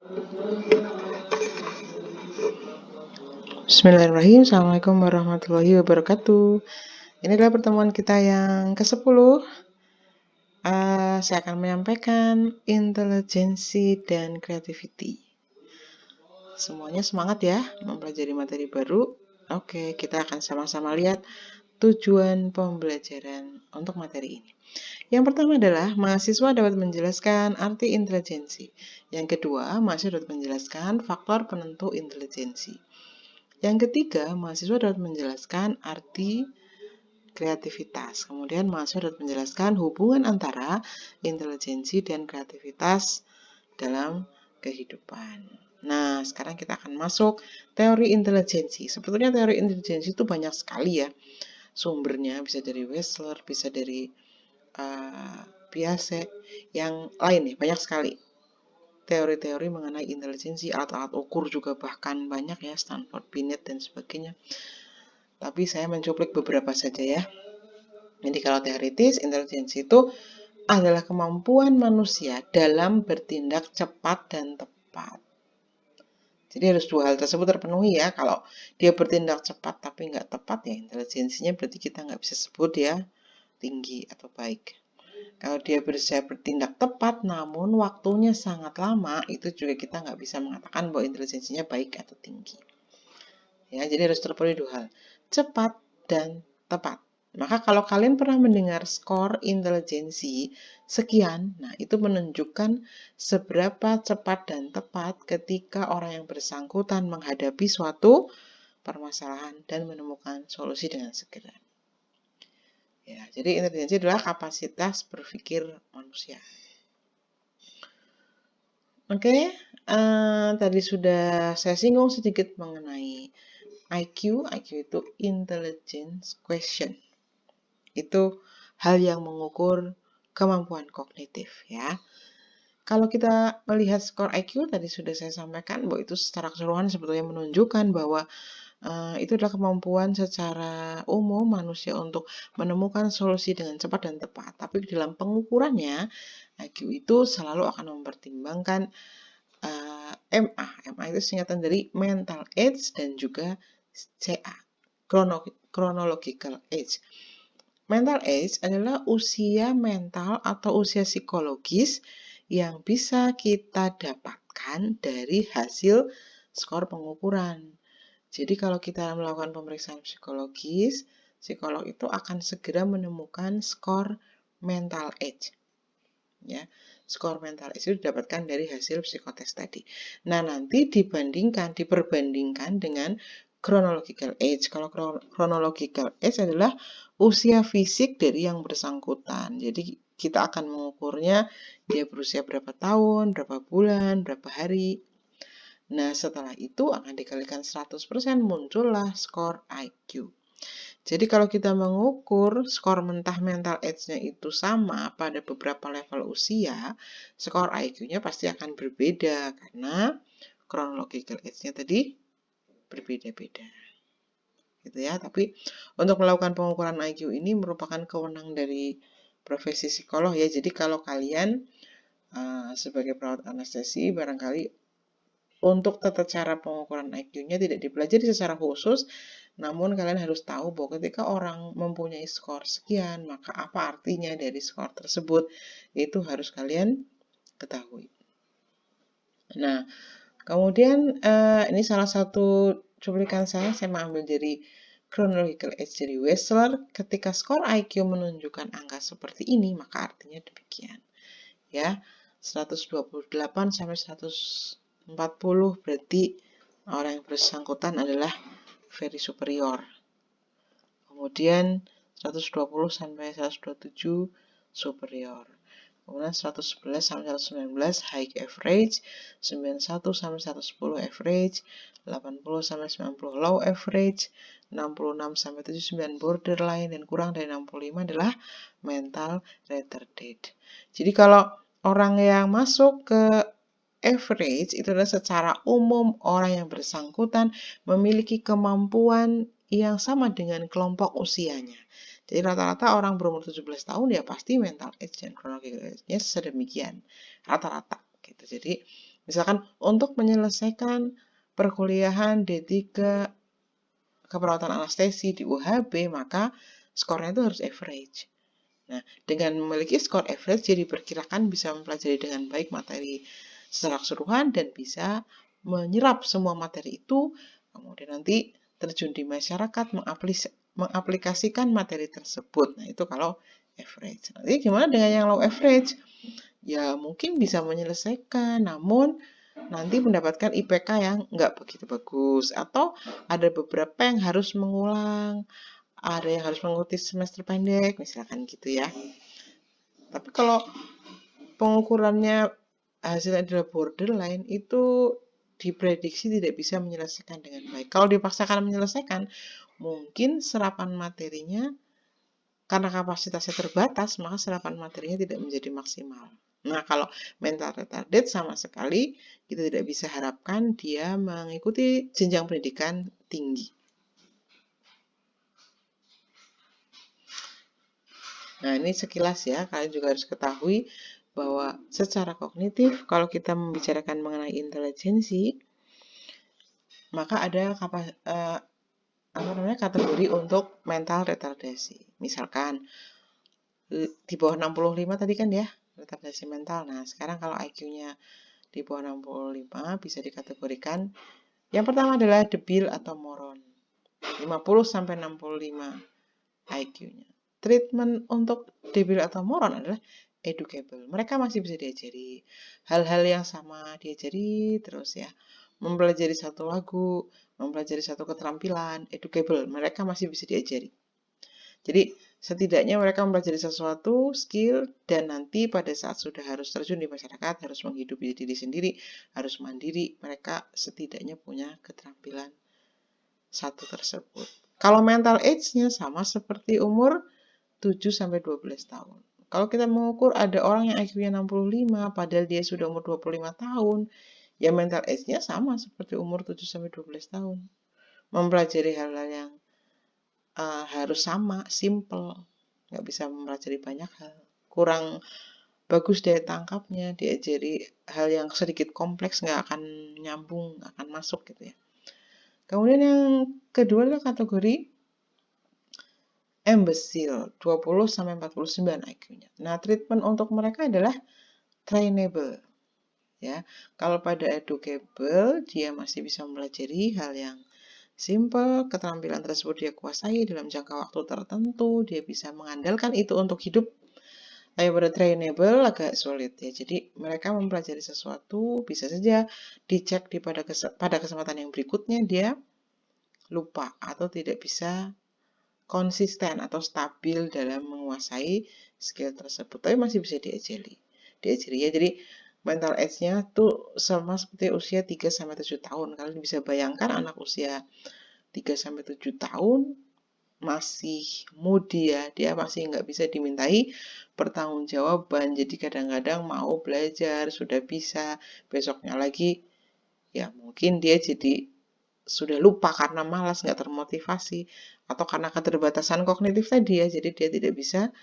Bismillahirrahmanirrahim. Assalamualaikum warahmatullahi wabarakatuh. Ini adalah pertemuan kita yang ke-10. Saya akan menyampaikan intelijensi dan creativity. Semuanya semangat ya mempelajari materi baru. Oke, kita akan sama-sama lihat tujuan pembelajaran untuk materi ini. Yang pertama adalah mahasiswa dapat menjelaskan arti intelijensi. Yang kedua, mahasiswa dapat menjelaskan faktor penentu intelijensi. Yang ketiga, mahasiswa dapat menjelaskan arti kreativitas. Kemudian mahasiswa dapat menjelaskan hubungan antara intelijensi dan kreativitas dalam kehidupan. Nah, sekarang kita akan masuk teori intelijensi. Sebetulnya teori intelijensi itu banyak sekali ya. Sumbernya bisa dari Wechsler, bisa dari Piaget, yang lain nih, banyak sekali. Teori-teori mengenai intelijensi, alat-alat ukur juga bahkan banyak ya, Stanford, Binet, dan sebagainya. Tapi saya mencuplik beberapa saja ya. Jadi kalau teoritis, intelijensi itu adalah kemampuan manusia dalam bertindak cepat dan tepat. Jadi harus dua hal tersebut terpenuhi ya. Kalau dia bertindak cepat tapi nggak tepat ya, intelijensinya berarti kita nggak bisa sebut dia tinggi atau baik. Kalau dia bisa bertindak tepat namun waktunya sangat lama, itu juga kita nggak bisa mengatakan bahwa intelijensinya baik atau tinggi. Ya, jadi harus terpenuhi dua hal, cepat dan tepat. Maka kalau kalian pernah mendengar skor intelijensi sekian, nah itu menunjukkan seberapa cepat dan tepat ketika orang yang bersangkutan menghadapi suatu permasalahan dan menemukan solusi dengan segera. Ya, jadi intelijensi adalah kapasitas berpikir manusia. Oke, tadi sudah saya singgung sedikit mengenai IQ. IQ itu intelligence question. Itu hal yang mengukur kemampuan kognitif ya. Kalau kita melihat skor IQ, tadi sudah saya sampaikan bahwa itu secara keseluruhan sebetulnya menunjukkan bahwa itu adalah kemampuan secara umum manusia untuk menemukan solusi dengan cepat dan tepat. Tapi dalam pengukurannya, IQ itu selalu akan mempertimbangkan MA. MA itu singkatan dari mental age dan juga CA, chronological age. Mental age adalah usia mental atau usia psikologis yang bisa kita dapatkan dari hasil skor pengukuran. Jadi kalau kita melakukan pemeriksaan psikologis, psikolog itu akan segera menemukan skor mental age. Ya, skor mental age itu didapatkan dari hasil psikotes tadi. Nah, nanti diperbandingkan dengan chronological age. Kalau chronological age adalah usia fisik dari yang bersangkutan. Jadi kita akan mengukurnya dia berusia berapa tahun, berapa bulan, berapa hari. Nah, setelah itu akan dikalikan 100%, muncullah skor IQ. Jadi kalau kita mengukur skor mentah mental age-nya itu sama pada beberapa level usia, skor IQ-nya pasti akan berbeda karena chronological age-nya tadi berbeda-beda. Gitu ya. Tapi untuk melakukan pengukuran IQ ini merupakan kewenangan dari profesi psikolog ya. Jadi kalau kalian sebagai perawat anestesi barangkali untuk tata cara pengukuran IQ-nya tidak dipelajari secara khusus, namun kalian harus tahu bahwa ketika orang mempunyai skor sekian, maka apa artinya dari skor tersebut, itu harus kalian ketahui. Nah, kemudian ini salah satu cuplikan saya mengambil dari chronological age dari Wechsler. Ketika skor IQ menunjukkan angka seperti ini, maka artinya demikian. Ya, 128 sampai 140 berarti orang yang bersangkutan adalah very superior. Kemudian 120 sampai 127 superior. Kemudian 111 sampai 119 high average, 91 sampai 110 average, 80 sampai 90 low average, 66 sampai 79 borderline, dan kurang dari 65 adalah mental retarded. Jadi kalau orang yang masuk ke average itu adalah secara umum orang yang bersangkutan memiliki kemampuan yang sama dengan kelompok usianya. Jadi rata-rata orang berumur 17 tahun ya pasti mental age dan chronological age-nya sedemikian. Rata-rata gitu. Jadi Misalkan untuk menyelesaikan perkuliahan D3 keperawatan anestesi di UHB, maka skornya itu harus average. Nah, dengan memiliki skor average, dia diperkirakan bisa mempelajari dengan baik materi secara keseluruhan dan bisa menyerap semua materi itu, kemudian nanti terjun di masyarakat, mengaplikasikan materi tersebut. Nah, itu kalau average. Nanti gimana dengan yang low average? Ya, mungkin bisa menyelesaikan, namun nanti mendapatkan IPK yang nggak begitu bagus, atau ada beberapa yang harus mengulang, ada yang harus mengikuti semester pendek, misalkan gitu ya. Tapi kalau pengukurannya hasilnya adalah borderline, itu diprediksi tidak bisa menyelesaikan dengan baik. Kalau dipaksakan menyelesaikan, mungkin serapan materinya, karena kapasitasnya terbatas, maka serapan materinya tidak menjadi maksimal. Nah, kalau mental retarded sama sekali kita tidak bisa harapkan dia mengikuti jenjang pendidikan tinggi. Nah, ini sekilas ya, kalian juga harus ketahui bahwa secara kognitif, kalau kita membicarakan mengenai intelijensi, maka ada kategori untuk mental retardasi. Misalkan, di bawah 65 tadi kan ya, retardasi mental. Nah, sekarang kalau IQ-nya di bawah 65 bisa dikategorikan, yang pertama adalah debil atau moron. 50-65 IQ-nya. Treatment untuk debil atau moron adalah educable. Mereka masih bisa diajari hal-hal yang sama, diajari terus ya. Mempelajari satu lagu, mempelajari satu keterampilan, educable. Mereka masih bisa diajari. Jadi setidaknya mereka mempelajari sesuatu, skill, dan nanti pada saat sudah harus terjun di masyarakat, harus menghidupi diri sendiri, harus mandiri, mereka setidaknya punya keterampilan satu tersebut. Kalau mental age-nya sama seperti umur 7-12 tahun. Kalau kita mengukur ada orang yang IQ-nya 65, padahal dia sudah umur 25 tahun, ya mental age-nya sama seperti umur 7-12 tahun. Mempelajari hal-hal yang harus sama, simple. Nggak bisa mempelajari banyak hal. Kurang bagus daya tangkapnya, diajari hal yang sedikit kompleks, nggak akan nyambung, nggak akan masuk gitu ya. Kemudian yang kedua adalah kategori imbecile, 20-49 IQ-nya. Nah, treatment untuk mereka adalah trainable. Ya, kalau pada educable, dia masih bisa mempelajari hal yang simple, keterampilan tersebut dia kuasai dalam jangka waktu tertentu, dia bisa mengandalkan itu untuk hidup. Pada trainable agak sulit ya. Jadi mereka mempelajari sesuatu, bisa saja dicek pada kesempatan yang berikutnya dia lupa atau tidak bisa konsisten atau stabil dalam menguasai skill tersebut, tapi masih bisa diajari ya. Jadi mental age-nya tuh sama seperti usia 3-7 tahun. Kalian bisa bayangkan anak usia 3-7 tahun masih mudi ya, dia masih nggak bisa dimintai pertanggungjawaban. Jadi kadang-kadang mau belajar, sudah bisa, besoknya lagi ya mungkin dia jadi sudah lupa karena malas, nggak termotivasi, atau karena keterbatasan kognitif tadi ya, jadi dia tidak bisa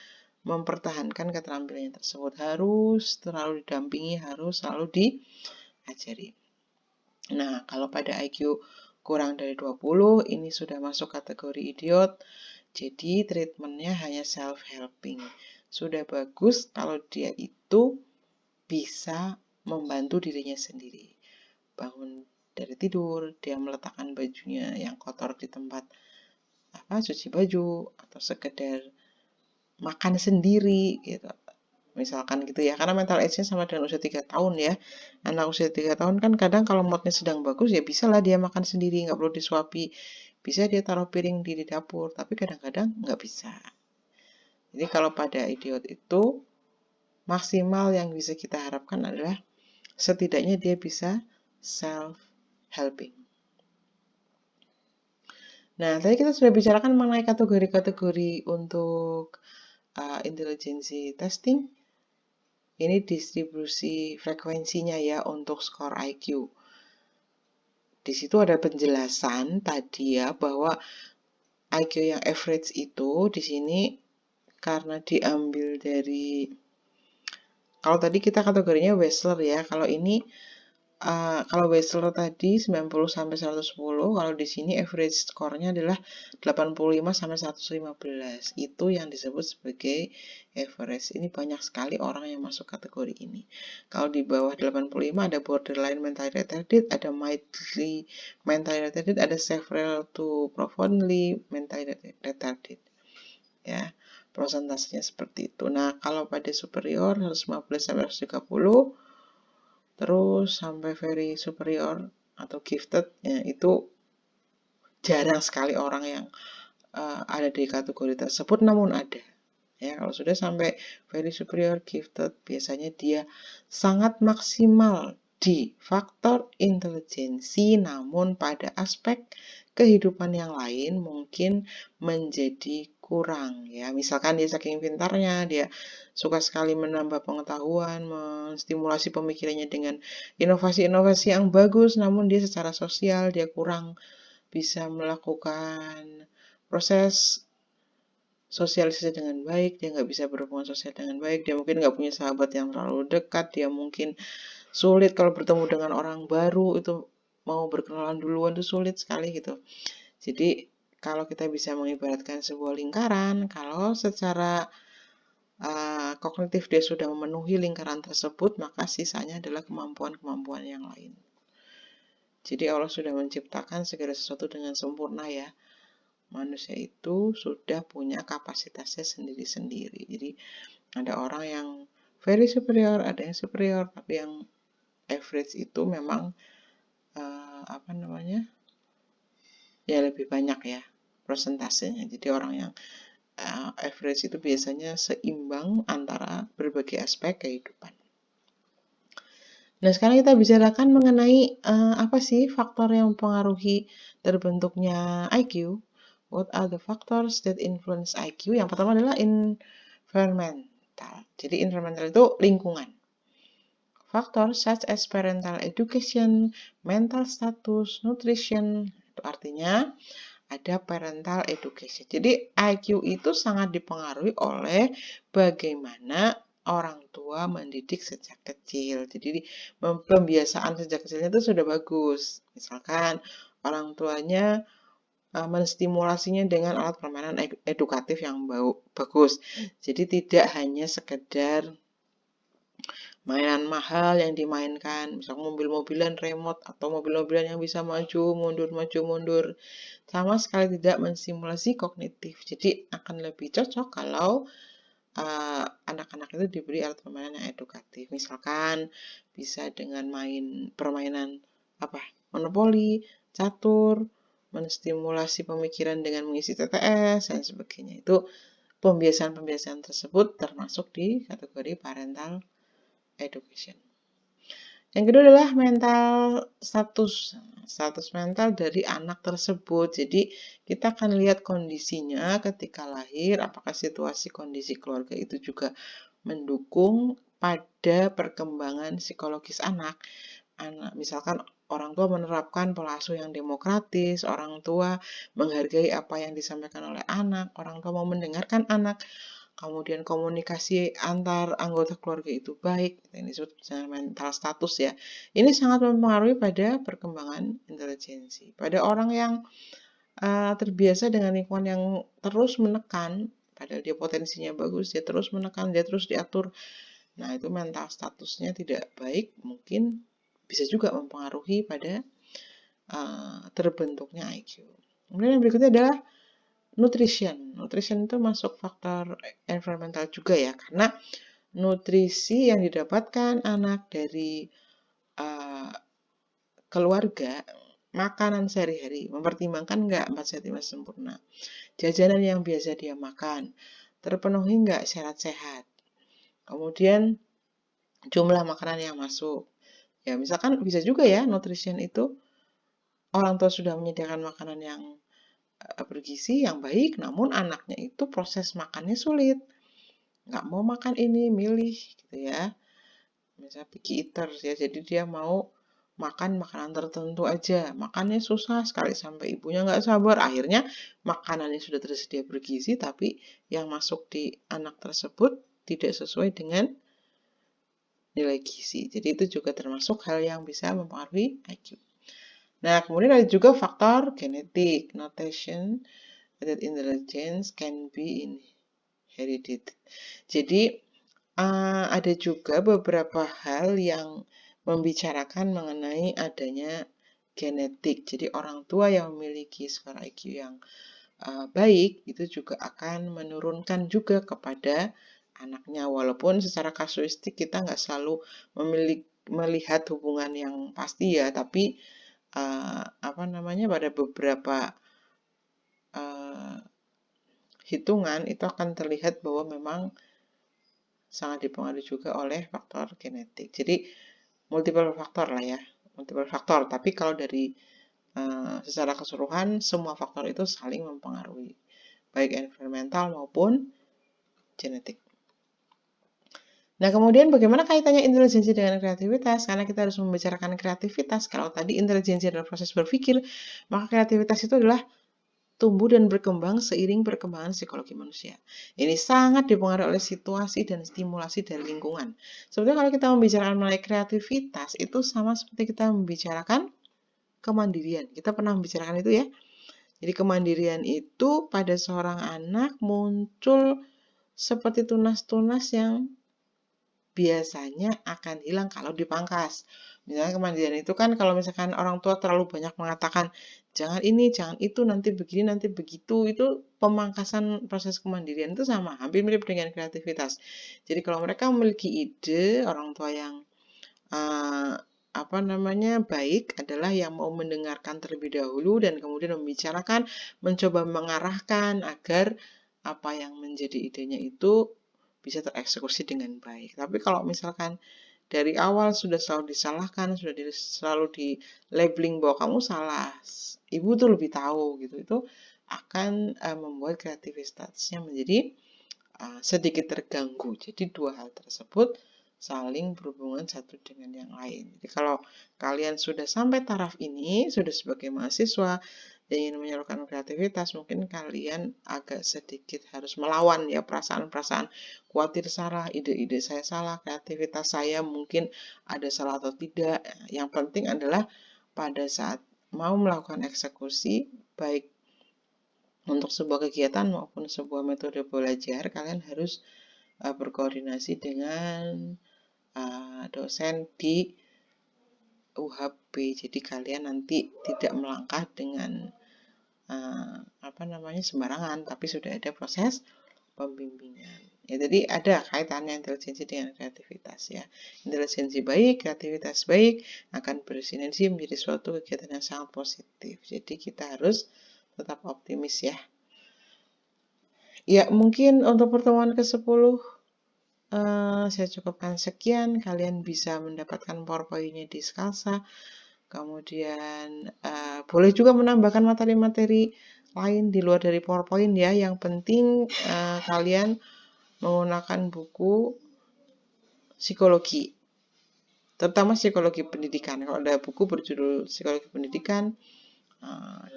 mempertahankan keterampilannya tersebut. Harus selalu didampingi, harus selalu diajari. Nah, kalau pada IQ kurang dari 20, ini sudah masuk kategori idiot, jadi treatmentnya hanya self-helping. Sudah bagus kalau dia itu bisa membantu dirinya sendiri. Bangun dari tidur, dia meletakkan bajunya yang kotor di tempat cuci baju, atau sekedar makan sendiri gitu. Misalkan gitu ya, karena mental age-nya sama dengan usia 3 tahun ya. Anak usia 3 tahun kan kadang kalau moodnya sedang bagus ya bisa lah dia makan sendiri, nggak perlu disuapi. Bisa dia taruh piring di dapur, tapi kadang-kadang nggak bisa. Jadi kalau pada idiot itu, maksimal yang bisa kita harapkan adalah setidaknya dia bisa self-helping. Nah, tadi kita sudah bicarakan mengenai kategori-kategori untuk intelijensi testing. Ini distribusi frekuensinya ya untuk skor IQ. Di situ ada penjelasan tadi ya bahwa IQ yang average itu di sini karena diambil dari, kalau tadi kita kategorinya Wechsler ya, kalau ini kalau bachelor tadi 90 sampai 110, kalau di sini average skornya adalah 85 sampai 115. Itu yang disebut sebagai average. Ini banyak sekali orang yang masuk kategori ini. Kalau di bawah 85 ada borderline mentally retarded, ada mildly mentally retarded, ada several to profoundly mentally retarded. Ya, prosentasenya seperti itu. Nah, kalau pada superior 115 sampai 130, terus sampai very superior atau gifted, ya, itu jarang sekali orang yang ada di kategori tersebut, namun ada. Ya, kalau sudah sampai very superior gifted, biasanya dia sangat maksimal di faktor intelijensi, namun pada aspek kehidupan yang lain mungkin menjadi kurang, ya. Misalkan dia saking pintarnya, dia suka sekali menambah pengetahuan, menstimulasi pemikirannya dengan inovasi-inovasi yang bagus, namun dia secara sosial dia kurang bisa melakukan proses sosialisasi dengan baik, dia nggak bisa berhubungan sosial dengan baik, dia mungkin nggak punya sahabat yang terlalu dekat, dia mungkin sulit kalau bertemu dengan orang baru, itu mau berkenalan duluan itu sulit sekali gitu. Jadi kalau kita bisa mengibaratkan sebuah lingkaran, kalau secara kognitif dia sudah memenuhi lingkaran tersebut, maka sisanya adalah kemampuan-kemampuan yang lain. Jadi Allah sudah menciptakan segala sesuatu dengan sempurna, ya. Manusia itu sudah punya kapasitasnya sendiri-sendiri. Jadi ada orang yang very superior, ada yang superior, tapi yang average itu memang ya lebih banyak, ya, persentasenya. Jadi orang yang average itu biasanya seimbang antara berbagai aspek kehidupan. Nah, sekarang kita bicarakan mengenai apa sih faktor yang mempengaruhi terbentuknya IQ. What are the factors that influence IQ? Yang pertama adalah environmental. Jadi environmental itu lingkungan. Faktor such as parental education, mental status, nutrition. Itu artinya ada parental education. Jadi IQ itu sangat dipengaruhi oleh bagaimana orang tua mendidik sejak kecil. Jadi pembiasaan sejak kecilnya itu sudah bagus. Misalkan orang tuanya menstimulasinya dengan alat permainan edukatif yang bagus. Jadi tidak hanya sekedar mainan mahal yang dimainkan, misalnya mobil-mobilan remote atau mobil-mobilan yang bisa maju mundur. Sama sekali tidak menstimulasi kognitif. Jadi akan lebih cocok kalau anak-anak itu diberi alat permainan yang edukatif. Misalkan bisa dengan main permainan monopoli, catur, menstimulasi pemikiran dengan mengisi TTS dan sebagainya. Itu pembiasaan-pembiasaan tersebut termasuk di kategori parental education. Yang kedua adalah mental status mental dari anak tersebut. Jadi kita akan lihat kondisinya ketika lahir, apakah situasi kondisi keluarga itu juga mendukung pada perkembangan psikologis anak. Misalkan orang tua menerapkan pola asuh yang demokratis, orang tua menghargai apa yang disampaikan oleh anak, orang tua mau mendengarkan anak, kemudian komunikasi antar anggota keluarga itu baik, ini disebut mental status, ya. Ini sangat mempengaruhi pada perkembangan intelijensi. Pada orang yang terbiasa dengan lingkungan yang terus menekan, padahal dia potensinya bagus, dia terus menekan, dia terus diatur, nah itu mental statusnya tidak baik, mungkin bisa juga mempengaruhi pada terbentuknya IQ. Kemudian yang berikutnya adalah nutrition. Nutrition itu masuk faktor environmental juga, ya, karena nutrisi yang didapatkan anak dari keluarga, makanan sehari-hari, mempertimbangkan nggak 4 cm sempurna, jajanan yang biasa dia makan, terpenuhi nggak syarat sehat, kemudian jumlah makanan yang masuk. Ya, misalkan bisa juga, ya, nutrition itu orang tua sudah menyediakan makanan yang bergizi, yang baik, namun anaknya itu proses makannya sulit. Nggak mau makan ini, milih, gitu, ya. Misalnya picky eater, ya, jadi dia mau makan makanan tertentu aja. Makannya susah sekali sampai ibunya nggak sabar. Akhirnya makanannya sudah tersedia bergizi, tapi yang masuk di anak tersebut tidak sesuai dengan nilai gizi. Jadi itu juga termasuk hal yang bisa mempengaruhi IQ. Nah, kemudian ada juga faktor genetik, notation that intelligence can be inherited. Jadi ada juga beberapa hal yang membicarakan mengenai adanya genetik. Jadi orang tua yang memiliki skor IQ yang baik itu juga akan menurunkan juga kepada anaknya. Walaupun secara kasuistik kita nggak selalu melihat hubungan yang pasti ya, tapi pada beberapa hitungan itu akan terlihat bahwa memang sangat dipengaruhi juga oleh faktor genetik. Jadi multiple faktor lah ya, multiple faktor. Tapi kalau dari secara keseluruhan semua faktor itu saling mempengaruhi, baik environmental maupun genetik. Nah, kemudian bagaimana kaitannya intelijensi dengan kreativitas? Karena kita harus membicarakan kreativitas. Kalau tadi intelijensi adalah proses berpikir, maka kreativitas itu adalah tumbuh dan berkembang seiring perkembangan psikologi manusia. Ini sangat dipengaruhi oleh situasi dan stimulasi dari lingkungan. Sebenarnya kalau kita membicarakan mengenai kreativitas, itu sama seperti kita membicarakan kemandirian. Kita pernah membicarakan itu ya. Jadi kemandirian itu pada seorang anak muncul seperti tunas-tunas yang biasanya akan hilang kalau dipangkas. Misalnya kemandirian itu kan kalau misalkan orang tua terlalu banyak mengatakan jangan ini, jangan itu, nanti begini, nanti begitu, itu pemangkasan proses kemandirian itu sama, hampir mirip dengan kreativitas. Jadi kalau mereka memiliki ide, orang tua yang baik adalah yang mau mendengarkan terlebih dahulu dan kemudian membicarakan, mencoba mengarahkan agar apa yang menjadi idenya itu bisa tereksekusi dengan baik. Tapi kalau misalkan dari awal sudah selalu disalahkan, sudah selalu di labeling bahwa kamu salah, ibu tuh lebih tahu gitu, itu akan membuat kreativitasnya menjadi sedikit terganggu. Jadi dua hal tersebut saling berhubungan satu dengan yang lain. Jadi kalau kalian sudah sampai taraf ini, sudah sebagai mahasiswa ingin menyalurkan kreativitas, mungkin kalian agak sedikit harus melawan ya perasaan-perasaan khawatir salah, ide-ide saya salah, kreativitas saya mungkin ada salah atau tidak. Yang penting adalah pada saat mau melakukan eksekusi, baik untuk sebuah kegiatan maupun sebuah metode belajar, kalian harus berkoordinasi dengan dosen di UHB. Jadi kalian nanti tidak melangkah dengan sembarangan, tapi sudah ada proses pembimbingan. Ya, jadi ada kaitannya intelijensi dengan kreativitas ya. Intelijensi baik, kreativitas baik akan bersinergi menjadi suatu kegiatan yang sangat positif. Jadi kita harus tetap optimis ya. Ya, mungkin untuk pertemuan ke-10 saya cukupkan sekian. Kalian bisa mendapatkan PowerPoint-nya di Skalsa. Kemudian boleh juga menambahkan materi-materi lain di luar dari PowerPoint ya. Yang penting kalian menggunakan buku psikologi, terutama psikologi pendidikan. Kalau ada buku berjudul psikologi pendidikan,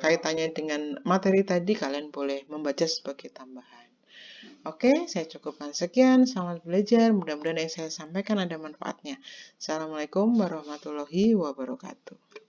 kaitannya dengan materi tadi, kalian boleh membaca sebagai tambahan. Oke, saya cukupkan sekian. Selamat belajar. Mudah-mudahan yang saya sampaikan ada manfaatnya. Assalamualaikum warahmatullahi wabarakatuh.